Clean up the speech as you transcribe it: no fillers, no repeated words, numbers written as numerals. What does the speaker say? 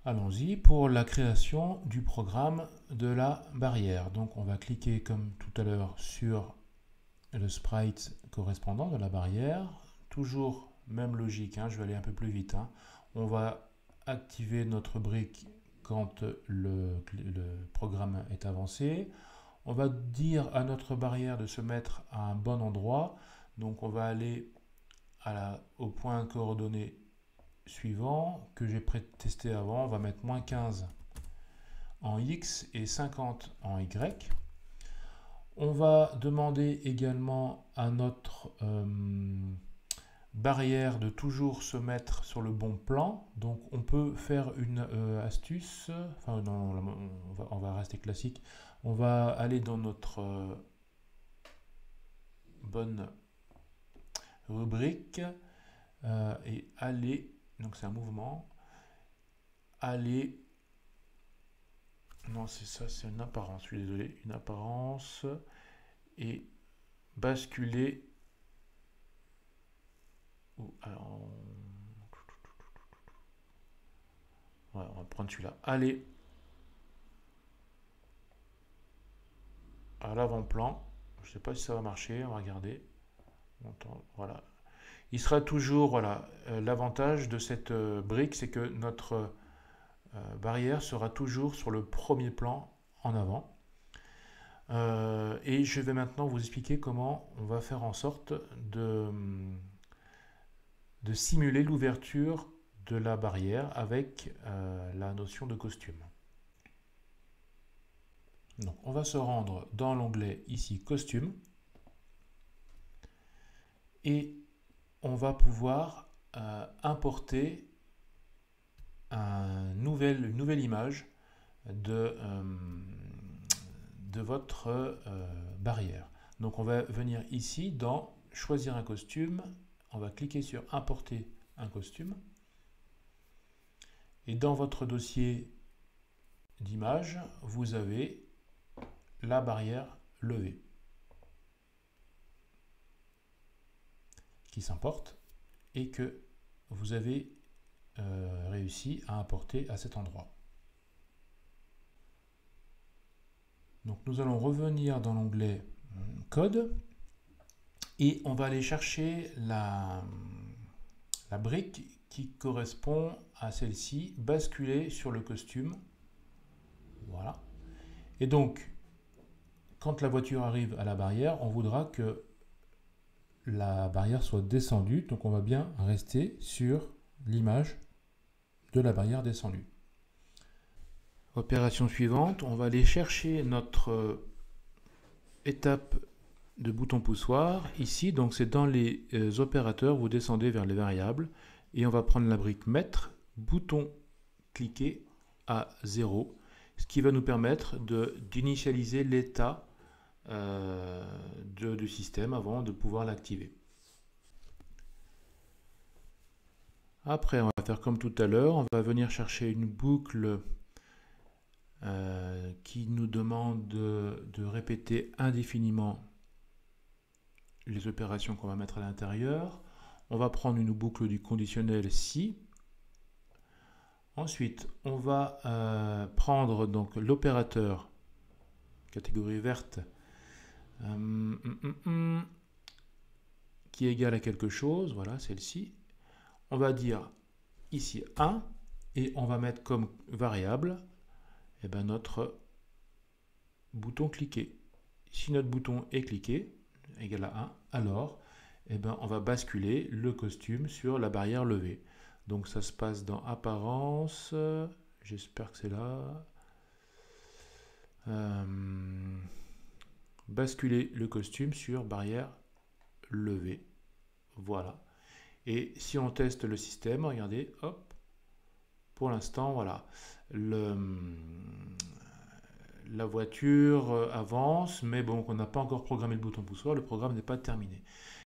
Allons-y pour la création du programme de la barrière. Donc on va cliquer comme tout à l'heure sur le sprite correspondant de la barrière. Toujours même logique, hein, je vais aller un peu plus vite. Hein. On va activer notre brique quand le programme est avancé. On va dire à notre barrière de se mettre à un bon endroit. Donc on va aller au point coordonné suivant que j'ai pré-testé avant. On va mettre -15 en X et 50 en Y. On va demander également à notre barrière de toujours se mettre sur le bon plan. Donc on peut faire une astuce, enfin non, on va rester classique. On va aller dans notre bonne rubrique et aller, donc c'est un mouvement, aller, non c'est ça, c'est une apparence, je suis désolé, une apparence, et basculer, alors, ouais, on va prendre celui-là, aller à l'avant-plan, je ne sais pas si ça va marcher, on va regarder, voilà. Il sera toujours, voilà, l'avantage de cette brique, c'est que notre barrière sera toujours sur le premier plan en avant. Et je vais maintenant vous expliquer comment on va faire en sorte de simuler l'ouverture de la barrière avec la notion de costume. Donc on va se rendre dans l'onglet ici costume et on va pouvoir importer une nouvelle image de votre barrière. Donc on va venir ici dans choisir un costume, on va cliquer sur importer un costume et dans votre dossier d'image vous avez la barrière levée qui s'importe et que vous avez réussi à importer à cet endroit. Donc nous allons revenir dans l'onglet code et on va aller chercher la brique qui correspond à celle-ci, basculer sur le costume. Voilà. Et donc, quand la voiture arrive à la barrière, on voudra que la barrière soit descendue. Donc on va bien rester sur l'image de la barrière descendue. Opération suivante, on va aller chercher notre étape de bouton poussoir. Ici, donc c'est dans les opérateurs, vous descendez vers les variables et on va prendre la brique mètre, bouton cliquer à 0, ce qui va nous permettre d'initialiser l'état du système avant de pouvoir l'activer. Après, on va faire comme tout à l'heure, on va venir chercher une boucle qui nous demande de répéter indéfiniment les opérations qu'on va mettre à l'intérieur. On va prendre une boucle du conditionnel si. Ensuite, on va prendre donc l'opérateur catégorie verte qui est égal à quelque chose, voilà celle-ci. On va dire ici 1 et on va mettre comme variable notre bouton cliquer. Si notre bouton est cliqué, égal à 1, alors on va basculer le costume sur la barrière levée. Donc ça se passe dans apparence, j'espère que c'est là. Basculer le costume sur barrière levée. Voilà. Et si on teste le système, regardez, hop, pour l'instant, voilà. La voiture avance, mais bon, on n'a pas encore programmé le bouton poussoir, le programme n'est pas terminé.